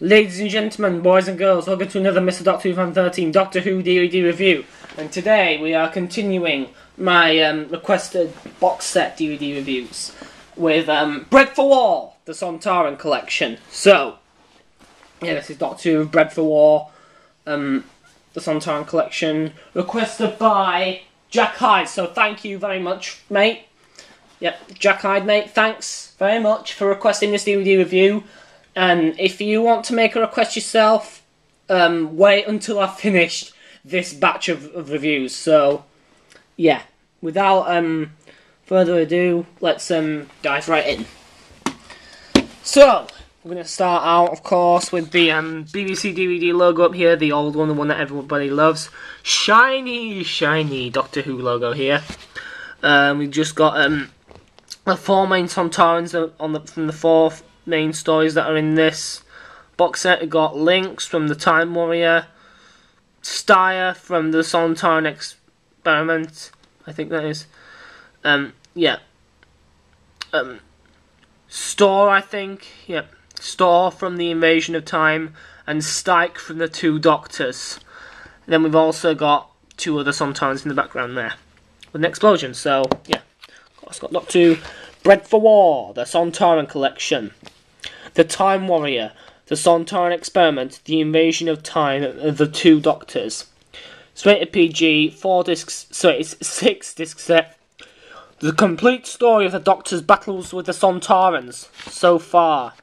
Ladies and gentlemen, boys and girls, welcome to another Mr. Doctor Who Fan 13 Doctor Who DVD review. And today we are continuing my requested box set DVD reviews with Bred for War, the Sontaran collection. So, yeah, this is Doctor Who Bred for War, the Sontaran collection, requested by Jack Hyde. So thank you very much, mate. Yep, Jack Hyde, mate, thanks very much for requesting this DVD review. And if you want to make a request yourself, wait until I've finished this batch of reviews. So, yeah, without further ado, let's dive right in. So, we're going to start out, of course, with the BBC DVD logo up here, the old one, the one that everybody loves. Shiny, shiny Doctor Who logo here. We've just got the four main Sontarans from the four main stories that are in this box set. We've got Lynx from the Time Warrior, Styre from the Sontaran Experiment, I think that is. Store, I think. Yeah. Store from the Invasion of Time, and Stike from the Two Doctors. Then we've also got two other Sontarans in the background there with an explosion. So, yeah. Of course, got Doctor Who Bred for War, the Sontaran collection. The Time Warrior, the Sontaran Experiment, the Invasion of Time, the Two Doctors. It's rated PG, 6 disc set. The complete story of the Doctor's battles with the Sontarans so far.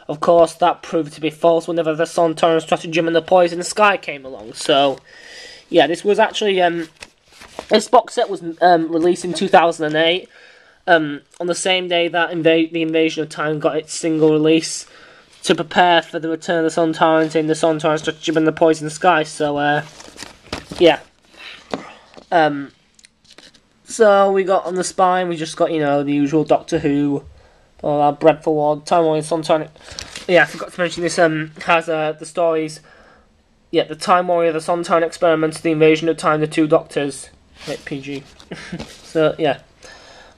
Of course, that proved to be false whenever the Sontaran stratagem and the Poison Sky came along. So, yeah, this was actually this box set was released in 2008. On the same day that the Invasion of Time got its single release, to prepare for the return of the Sontarans in the Sontaran Stratagem and the Poison Sky. So, yeah. So we got on the spine, we just got, you know, the usual Doctor Who, Bred for War, Time Warrior, Sontaran. Yeah, I forgot to mention this has the stories. Yeah, the Time Warrior, the Sontaran Experiment, the Invasion of Time, the Two Doctors. Right, PG. So, yeah.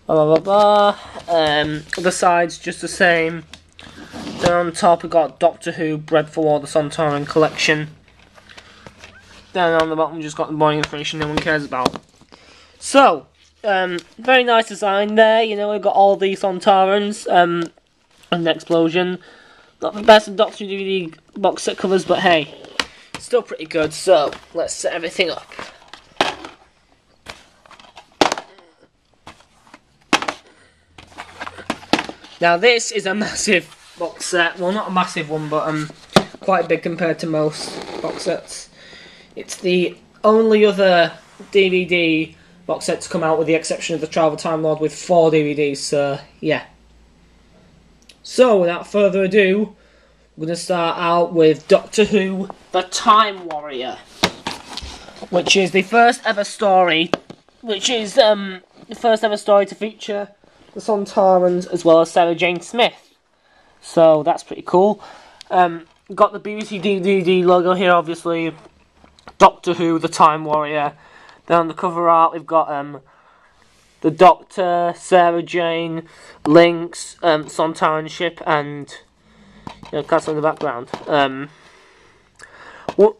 Blah, blah, blah, blah. Other sides, just the same. Then on top we got Doctor Who, Bred for War, the Sontaran collection. Then on the bottom we just got the boring information no one cares about. So, very nice design there, you know, we've got all the Sontarans, and the explosion. Not the best of Doctor Who DVD box set covers, but hey, still pretty good, so let's set everything up. Now this is a massive box set. Well, not a massive one, but quite big compared to most box sets. It's the only other DVD box set to come out, with the exception of the Travel Time Lord with 4 DVDs. So yeah. So without further ado, we're going to start out with Doctor Who: The Time Warrior, which is the first ever story. Which is the first ever story to feature the Sontarans as well as Sarah Jane Smith. So that's pretty cool. Got the BBC DVD logo here, obviously. Doctor Who, the Time Warrior. Then on the cover art we've got the Doctor, Sarah Jane, Lynx, Sontaran ship, and castle in the background.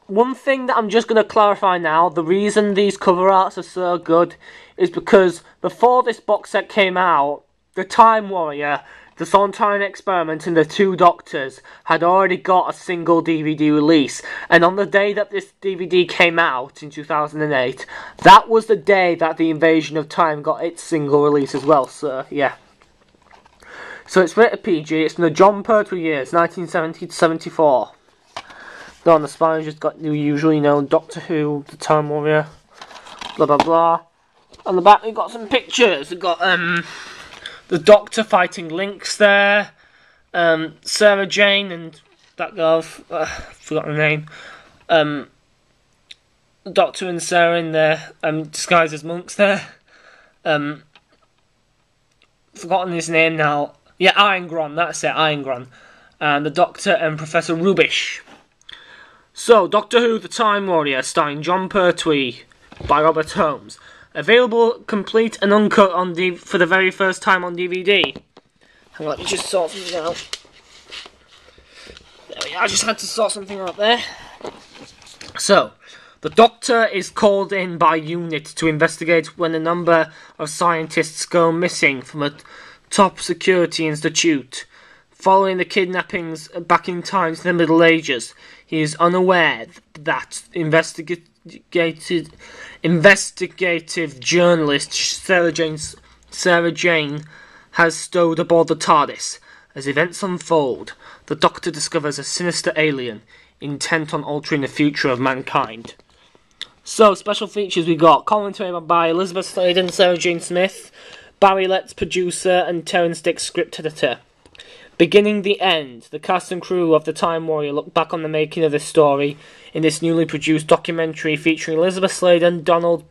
One thing that I'm just going to clarify now, the reason these cover arts are so good is because before this box set came out, the Time Warrior, the Sontaran Experiment, and the Two Doctors had already got a single DVD release. And on the day that this DVD came out in 2008, that was the day that the Invasion of Time got its single release as well. So, yeah. So it's rated PG. It's from the John Pertwee years, 1970 to 74. Then on the spine, just got the usual, you know, Doctor Who, the Time Warrior, blah blah blah. On the back, we've got some pictures. We've got the Doctor fighting Lynx there, Sarah Jane and that girl, forgot her name. The Doctor and Sarah in there, disguised as monks there. Forgotten his name now. Yeah, Irongron, that's it, Irongron. And the Doctor and Professor Rubish. So, Doctor Who: The Time Warrior, starring John Pertwee, by Robert Holmes. Available complete and uncut for the very first time on DVD. Hang on, let me just sort something out. There we I just had to sort something out there. So, the Doctor is called in by UNIT to investigate when a number of scientists go missing from a top security institute. Following the kidnappings back in time to the Middle Ages, he is unaware that investigative journalist Sarah Jane has stowed aboard the TARDIS. As events unfold, the Doctor discovers a sinister alien intent on altering the future of mankind. So, special features we got commentary by Elizabeth Sladen, Sarah Jane Smith, Barry Letts, producer, and Terence Dix, script editor. Beginning the end, the cast and crew of The Time Warrior look back on the making of this story in this newly produced documentary featuring Elizabeth Sladen, Donald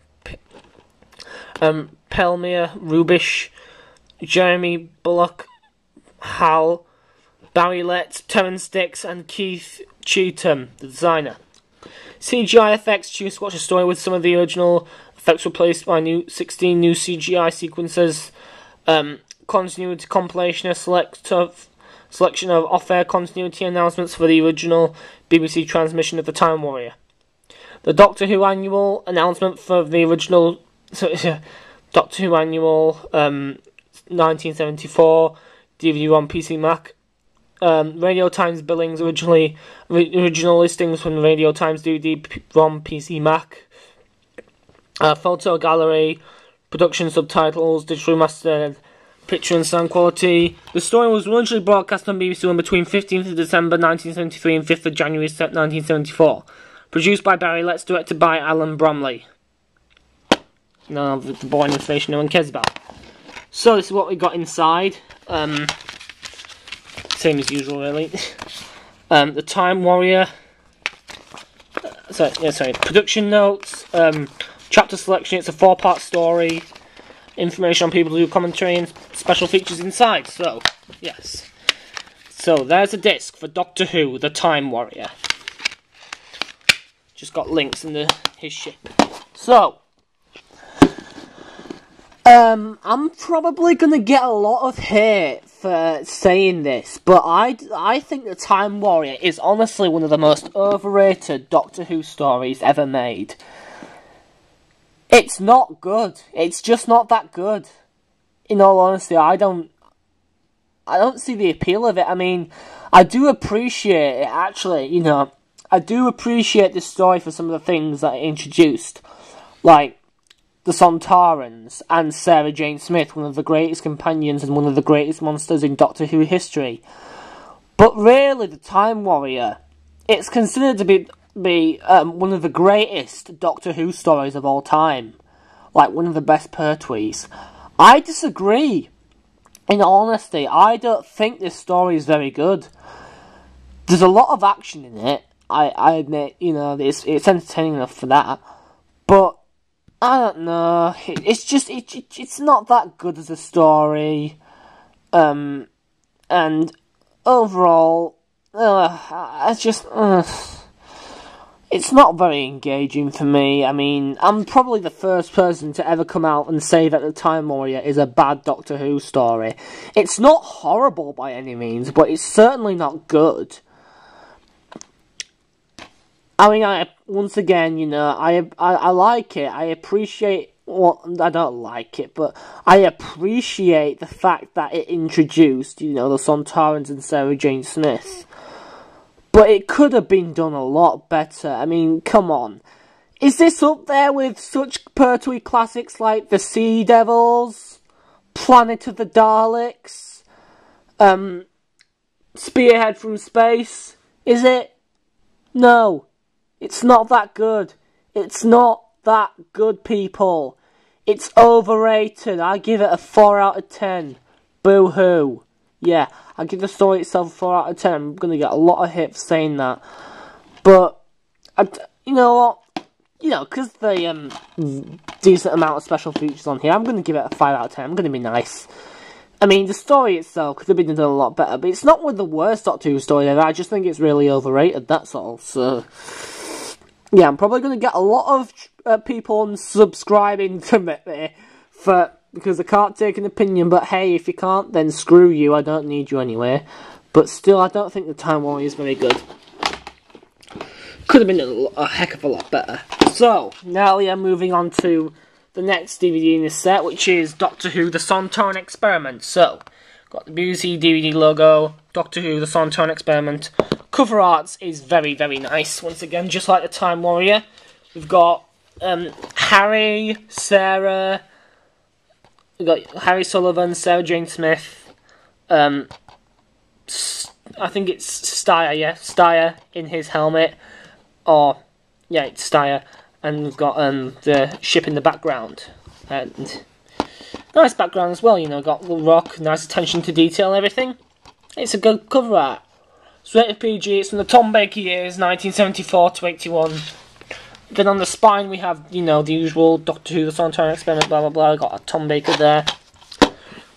Pelmier, Rubish, Jeremy Bullock, Hal, Barry Letts, Terence Dix, and Keith Cheetham, the designer. CGI effects choose to watch a story with some of the original effects replaced by 16 new CGI sequences. Continuity compilation, a selection of off-air continuity announcements for the original BBC transmission of The Time Warrior. The Doctor Who annual announcement for the original Doctor Who annual 1974 DVD on PC Mac. Radio Times billings original listings from the Radio Times DVD ROM PC Mac. Photo gallery, production subtitles, digital mastered picture and sound quality. The story was originally broadcast on BBC One between 15th of December 1973 and 5th of January 1974. Produced by Barry Letts, directed by Alan Bromley. None of the boring information no one cares about. So this is what we got inside. Same as usual, really. The Time Warrior. Production notes. Chapter selection. It's a 4-part story. Information on people who do commentary and special features inside. So, yes. So, there's a disc for Doctor Who, The Time Warrior. Just got links in his ship. So, I'm probably going to get a lot of hate for saying this, but I think The Time Warrior is honestly one of the most overrated Doctor Who stories ever made. It's not good. It's just not that good. In all honesty, I don't see the appeal of it. I mean, I do appreciate it, actually, you know. I do appreciate this story for some of the things that it introduced. Like, the Sontarans and Sarah Jane Smith, one of the greatest companions and one of the greatest monsters in Doctor Who history. But really, The Time Warrior, it's considered to be one of the greatest Doctor Who stories of all time. Like, one of the best Pertwees. I disagree. In all honesty, I don't think this story is very good. There's a lot of action in it. I admit, you know, it's entertaining enough for that. But, I don't know. It's not that good as a story. And, overall, it's not very engaging for me. I mean, I'm probably the first person to ever come out and say that The Time Warrior is a bad Doctor Who story. It's not horrible by any means, but it's certainly not good. I mean, once again, you know, I like it. I appreciate I don't like it, but I appreciate the fact that it introduced, you know, the Sontarans and Sarah Jane Smith. But it could have been done a lot better. I mean, come on. Is this up there with such Pertwee classics like The Sea Devils, Planet of the Daleks, Spearhead from Space? Is it? No. It's not that good. It's not that good, people. It's overrated. I give it a 4 out of 10. Boo-hoo. Yeah, I give the story itself a 4 out of 10. I'm going to get a lot of hate for saying that. But, you know what? You know, because the decent amount of special features on here, I'm going to give it a 5 out of 10. I'm going to be nice. I mean, the story itself could have been done a lot better, but it's not one of the worst Doctor Who stories ever. I just think it's really overrated, that's all. So, yeah, I'm probably going to get a lot of people unsubscribing to me because I can't take an opinion, but hey, if you can't, then screw you, I don't need you anyway. But still, I don't think The Time Warrior is very good. Could have been a heck of a lot better. So, now we are moving on to the next DVD in this set, which is Doctor Who, the Sontaran Experiment. So, got the BBC DVD logo, Doctor Who, the Sontaran Experiment. Cover art is very, very nice. Once again, just like the Time Warrior. We've got Harry, Sarah, we've got Harry Sullivan, Sarah Jane Smith, I think it's Steyer, yeah, Steyer in his helmet, or, yeah, it's Steyer, and we've got the ship in the background, and nice background as well, you know, got the rock, nice attention to detail and everything. It's a good cover art. It's rated PG, it's from the Tom Baker years, 1974 to 81. Then on the spine we have, you know, the usual Doctor Who, the Sontaran Experiment, blah blah blah. Got a Tom Baker there.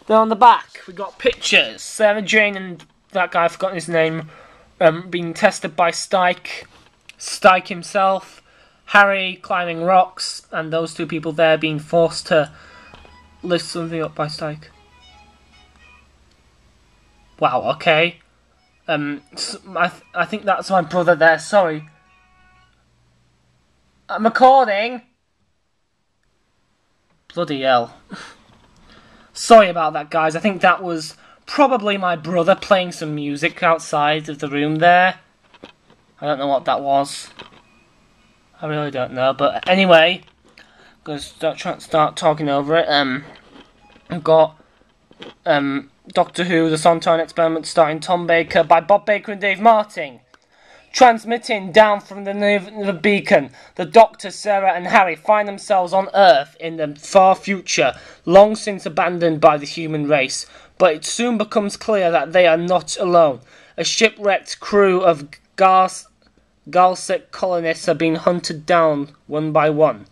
Then on the back we got pictures. Sarah Jane and that guy, I've forgotten his name, being tested by Stike himself, Harry climbing rocks, and those two people there being forced to lift something up by Stike. Wow, okay. I think that's my brother there, sorry. I'm recording! Bloody hell. Sorry about that, guys. I think that was probably my brother playing some music outside of the room there. I don't know what that was. I really don't know. But anyway, I'm going to start talking over it. I've got Doctor Who, the Sontaran Experiment, starring Tom Baker, by Bob Baker and Dave Martin. Transmitting down from the beacon, the Doctor, Sarah and Harry find themselves on Earth in the far future, long since abandoned by the human race. But it soon becomes clear that they are not alone. A shipwrecked crew of Galsic colonists are being hunted down one by one.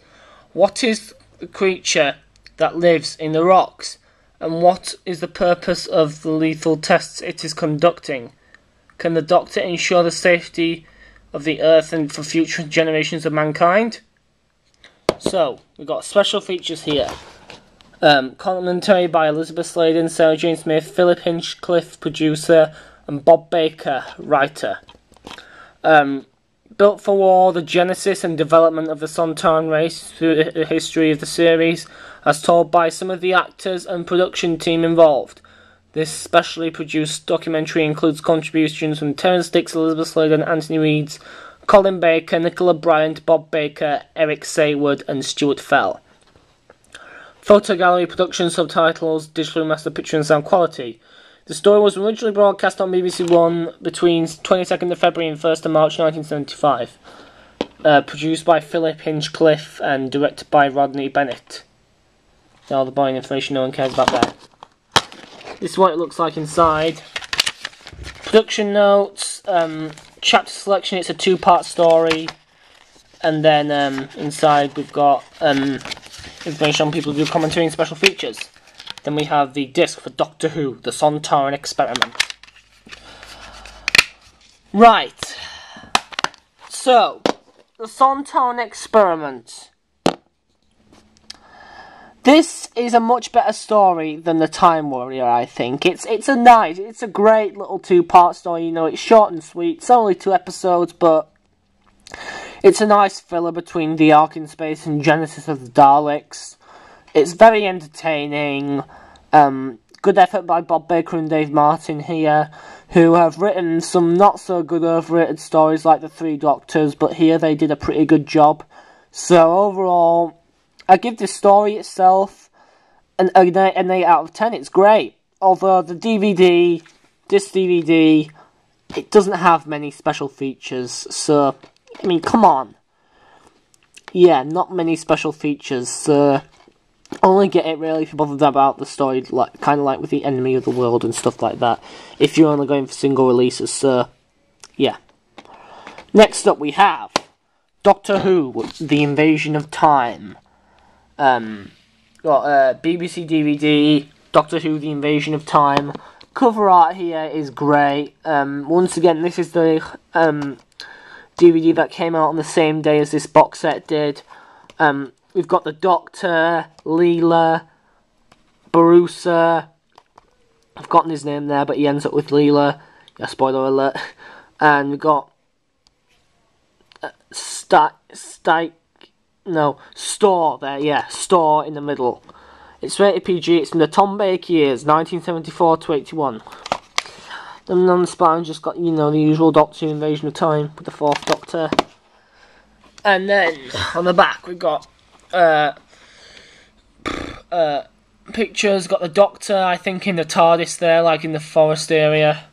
What is the creature that lives in the rocks? And what is the purpose of the lethal tests it is conducting? Can the Doctor ensure the safety of the Earth and for future generations of mankind? So, we've got special features here. Commentary by Elizabeth Sladen, Sarah Jane Smith, Philip Hinchcliffe, producer, and Bob Baker, writer. Built for war, the genesis and development of the Sontaran race through the history of the series, as told by some of the actors and production team involved. This specially produced documentary includes contributions from Terence Dix, Elizabeth Sladen, Anthony Reeds, Colin Baker, Nicola Bryant, Bob Baker, Eric Saywood, and Stuart Fell. Photo gallery, production, subtitles, digital master picture and sound quality. The story was originally broadcast on BBC One between 22nd of February and 1st of March 1975. Produced by Philip Hinchcliffe and directed by Rodney Bennett. All the boring information no one cares about there. This is what it looks like inside. Production notes, chapter selection, it's a two-part story. And then inside we've got information on people who do commentary and special features. Then we have the disc for Doctor Who, the Sontaran Experiment. Right. So, the Sontaran Experiment. This is a much better story than the Time Warrior, I think. It's a great little two-part story, you know, it's short and sweet. It's only 2 episodes, but it's a nice filler between the Ark in Space and Genesis of the Daleks. It's very entertaining. Good effort by Bob Baker and Dave Martin here, who have written some not-so-good overrated stories like The Three Doctors, but here they did a pretty good job. So overall, I give this story itself an 8 out of 10. It's great. Although this DVD, it doesn't have many special features. So, I mean, come on. Yeah, not many special features. So, only get it really if you're bothered about the story, like kind of like with the Enemy of the World and stuff like that. If you're only going for single releases. So, yeah. Next up we have Doctor Who, The Invasion of Time. Got BBC DVD, Doctor Who, The Invasion of Time. Cover art here is great. Once again, this is the DVD that came out on the same day as this box set did. We've got the Doctor, Leela, Barusa. I've forgotten his name there, but he ends up with Leela. Yeah, spoiler alert. And we've got Store there, yeah, Store in the middle. It's rated PG, it's from the Tom Baker years, 1974 to 81. And on the spine just got, you know, the usual Doctor Who Invasion of Time with the 4th Doctor. And then, on the back, we've got, pictures, got the Doctor, I think, in the TARDIS there, like in the forest area.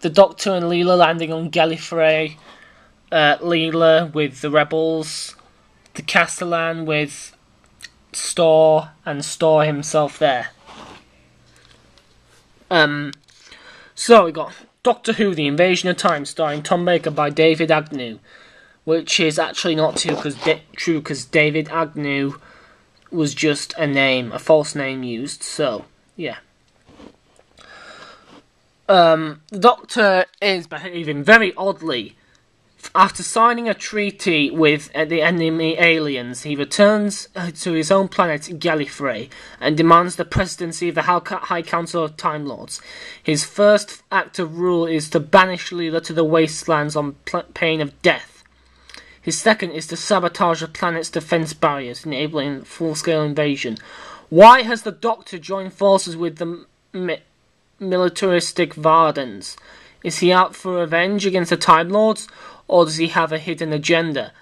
The Doctor and Leela landing on Gallifrey. Leela with the Rebels. The Castellan with Store, and Store himself there. So we got Doctor Who: The Invasion of Time, starring Tom Baker by David Agnew, which is actually not true because David Agnew was just a name, a false name used. So yeah. The Doctor is behaving very oddly. After signing a treaty with the enemy aliens, he returns to his own planet, Gallifrey, and demands the presidency of the High Council of Time Lords. His first act of rule is to banish Leela to the wastelands on pain of death. His second is to sabotage the planet's defense barriers, enabling full-scale invasion. Why has the Doctor joined forces with the militaristic Vardans? Is he out for revenge against the Time Lords? Or does he have a hidden agenda?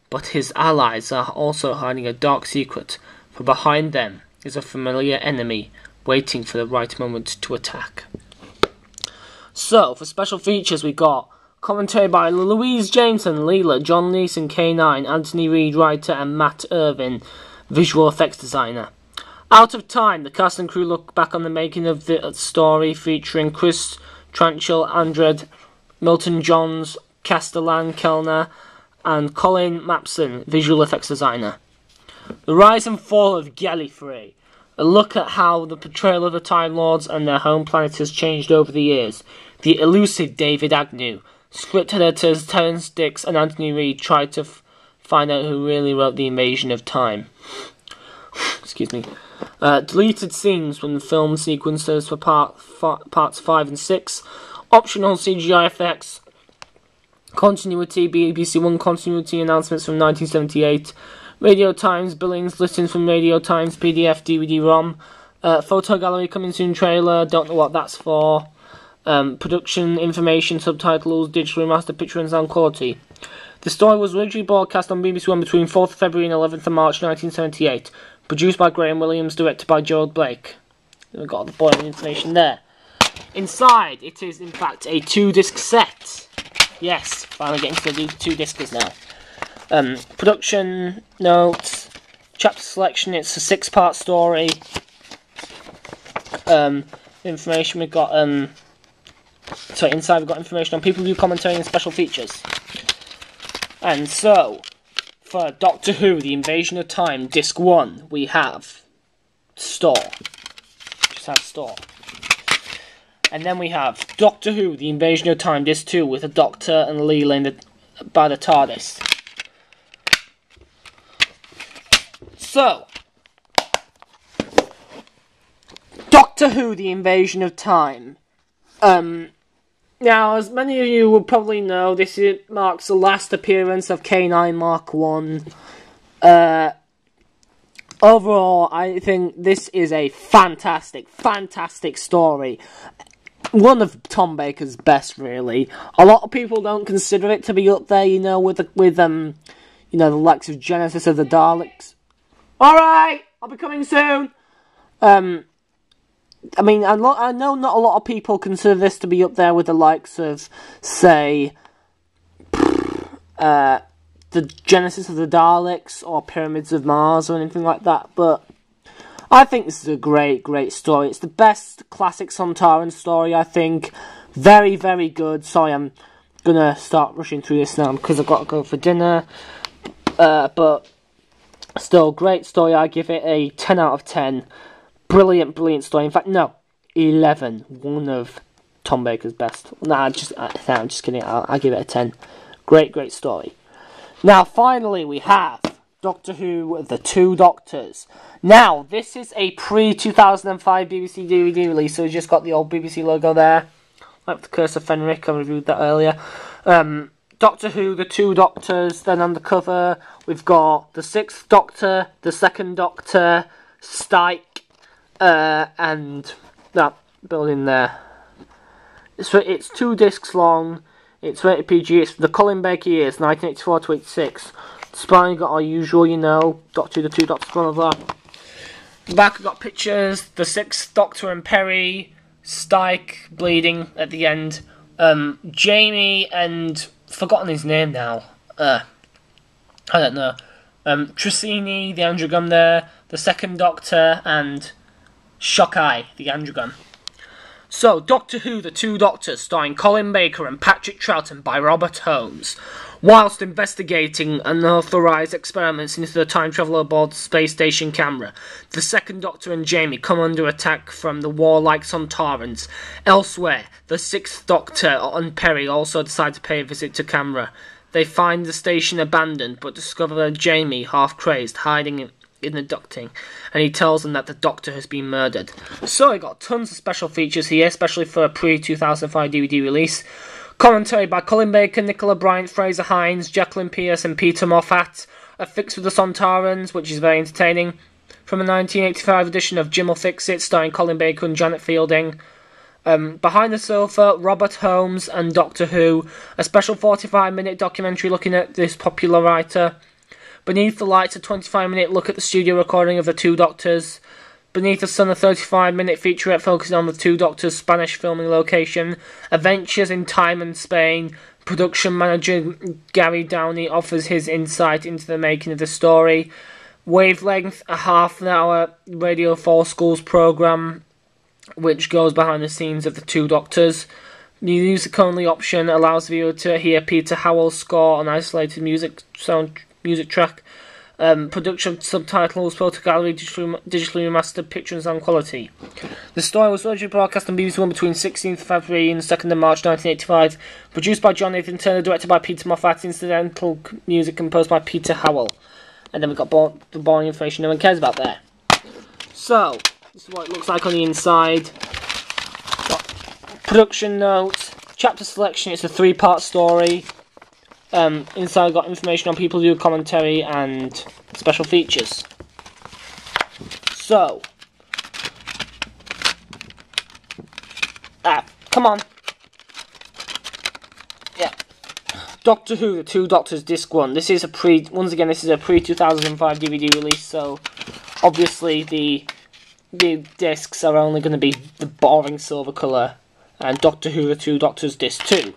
But his allies are also hiding a dark secret, for behind them is a familiar enemy waiting for the right moment to attack. So, for special features we got commentary by Louise Jameson, Leela, John Leeson, K9, Anthony Reed, writer, and Matt Irvin, visual effects designer. Out of Time, the cast and crew look back on the making of the story, featuring Chris Tranchell, Andred, Milton Johns, Castellan Kellner, and Colin Mapson, visual effects designer. The Rise and Fall of Gallifrey, a look at how the portrayal of the Time Lords and their home planet has changed over the years. The elusive David Agnew. Script editors Terence Dix and Anthony Reid tried to find out who really wrote The Invasion of Time. Excuse me. Deleted scenes from the film sequences for parts 5 and 6. Optional CGI effects. Continuity, BBC One continuity announcements from 1978. Radio Times billings listings from Radio Times PDF DVD-ROM. Photo gallery coming soon trailer, don't know what that's for. Production information, subtitles, digital remaster, picture and sound quality. The story was originally broadcast on BBC One between 4th February and 11th of March 1978. Produced by Graham Williams, directed by Gerald Blake. We've got the boiling information there. Inside, it is in fact a 2-disc set. Yes, finally getting to the 2-discers now. Production notes, chapter selection, it's a 6-part story. Information we've got, inside we've got information on people who commentary and special features. And so, for Doctor Who, The Invasion of Time, Disc 1, we have Store. Just have Store. And then we have Doctor Who, The Invasion of Time, Disc 2, with the Doctor and Leela by the TARDIS. So, Doctor Who, The Invasion of Time. Now, as many of you will probably know, this marks the last appearance of K9 Mark 1. Overall, I think this is a fantastic, fantastic story. One of Tom Baker's best, really. A lot of people don't consider it to be up there, you know, with the likes of Genesis of the Daleks. Alright, I'll be coming soon. I know not a lot of people consider this to be up there with the likes of, say, the Genesis of the Daleks or Pyramids of Mars or anything like that, but I think this is a great, great story. It's the best classic Sontaran story, I think. Very, very good. Sorry, I'm gonna start rushing through this now because I've got to go for dinner. But still, great story. I give it a 10 out of 10. Brilliant, brilliant story. In fact, no, 11. One of Tom Baker's best. Nah, I'm just kidding. I'll give it a 10. Great, great story. Now, finally, we have Doctor Who, The Two Doctors. Now, this is a pre-2005 BBC DVD release, so it's just got the old BBC logo there. Like the Curse of Fenric, I reviewed that earlier. Doctor Who, the two Doctors. Then on the cover, we've got the 6th Doctor, the 2nd Doctor, Stike, and that building there. It's 2 discs long. It's rated PG. It's the Colin Baker years, 1984 to 86. The spine got our usual, you know, Doctor Who, the two Doctors, blah blah blah. The back we've got pictures. The 6th Doctor and Perry, Stike bleeding at the end. Jamie and forgotten his name now. I don't know. Tricini, the Androgon there, the 2nd Doctor, and Shockeye, the Androgon. So, Doctor Who, the two Doctors, starring Colin Baker and Patrick Troughton by Robert Holmes. Whilst investigating unauthorised experiments into the time travel aboard the space station camera, the 2nd Doctor and Jamie come under attack from the warlike Sontarans. Elsewhere, the 6th Doctor and Perry also decide to pay a visit to camera. They find the station abandoned, but discover that Jamie, half-crazed, hiding in the ducting, and he tells them that the Doctor has been murdered. So I got tons of special features here, especially for a pre-2005 DVD release. Commentary by Colin Baker, Nicola Bryant, Fraser Hines, Jacqueline Pierce and Peter Moffat. A Fix with the Sontarans, which is very entertaining. From a 1985 edition of Jim'll Fix It, starring Colin Baker and Janet Fielding. Behind the Sofa, Robert Holmes and Doctor Who. A special 45-minute documentary looking at this popular writer. Beneath the Lights, a 25-minute look at the studio recording of the two Doctors. Beneath the Sun, a 35-minute featurette focusing on the two Doctors' Spanish filming location. Adventures in Time and Spain. Production manager Gary Downey offers his insight into the making of the story. Wavelength, a half-an-hour Radio 4 Schools programme, which goes behind the scenes of the two Doctors. The music-only option allows the viewer to hear Peter Howell's score on isolated music track. Production subtitles, photo gallery, digitally remastered picture and sound quality. The story was originally broadcast on BBC One between 16th February and 2nd of March 1985. Produced by John Nathan Turner, directed by Peter Moffat, incidental music composed by Peter Howell. And then we've got the boring information no one cares about there. So, this is what it looks like on the inside. Got production notes, chapter selection, it's a 3-part story. Inside I've got information on people who do commentary and special features. So, come on. Yeah. Doctor Who, the two Doctors, disc 1. This is once again, this is a pre-2005 DVD release, so obviously the discs are only going to be the boring silver colour, and Doctor Who, the two Doctors, disc 2.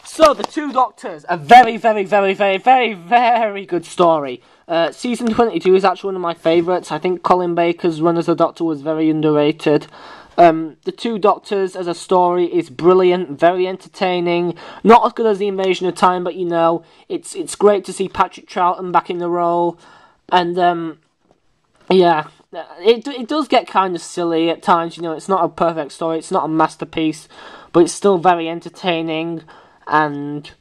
So, The Two Doctors, a very, very, very, very, very, very good story. Season 22 is actually one of my favourites. I think Colin Baker's run as a Doctor was very underrated. The Two Doctors as a story is brilliant, very entertaining. Not as good as The Invasion of Time, but you know, it's great to see Patrick Troughton back in the role. And, yeah, it does get kind of silly at times, you know, it's not a perfect story, it's not a masterpiece, but it's still very entertaining. And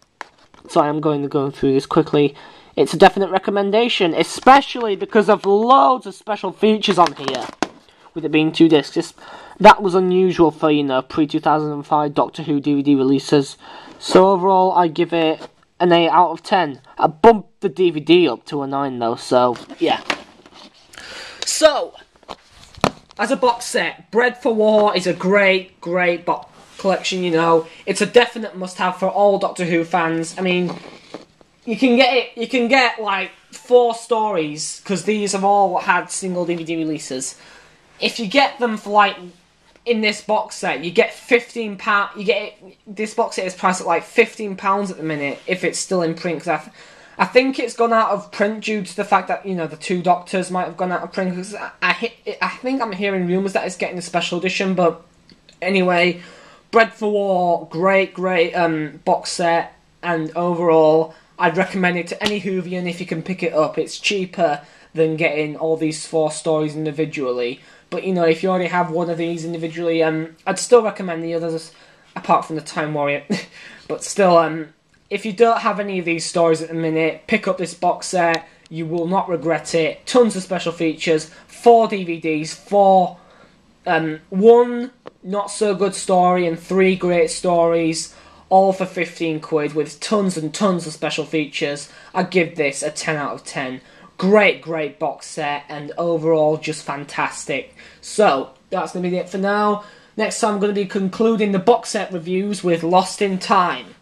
sorry, I'm going to go through this quickly. It's a definite recommendation, especially because of loads of special features on here. With it being 2 discs, that was unusual for, you know, pre-2005 Doctor Who DVD releases. So overall, I give it an 8 out of 10. I bumped the DVD up to a 9 though, so yeah. So, as a box set, Bred for War is a great, great box collection, you know. It's a definite must-have for all Doctor Who fans. I mean, you can get like 4 stories, because these have all had single DVD releases. If you get them for like, in this box set, you get £15, this box set is priced at like £15 at the minute, if it's still in print, because I think it's gone out of print due to the fact that, you know, the two Doctors might have gone out of print, because I think I'm hearing rumours that it's getting a special edition, but anyway, Bred for War, great box set, and overall, I'd recommend it to any Whovian if you can pick it up. It's cheaper than getting all these 4 stories individually, but you know, if you already have one of these individually, I'd still recommend the others, apart from the Time Warrior, but still, if you don't have any of these stories at the minute, pick up this box set, you will not regret it. Tons of special features, 4 DVDs, 4 one not so good story and 3 great stories, all for 15 quid with tons and tons of special features. I give this a 10 out of 10. Great box set, and overall just fantastic. So that's going to be it for now. Next time I'm going to be concluding the box set reviews with Lost in Time.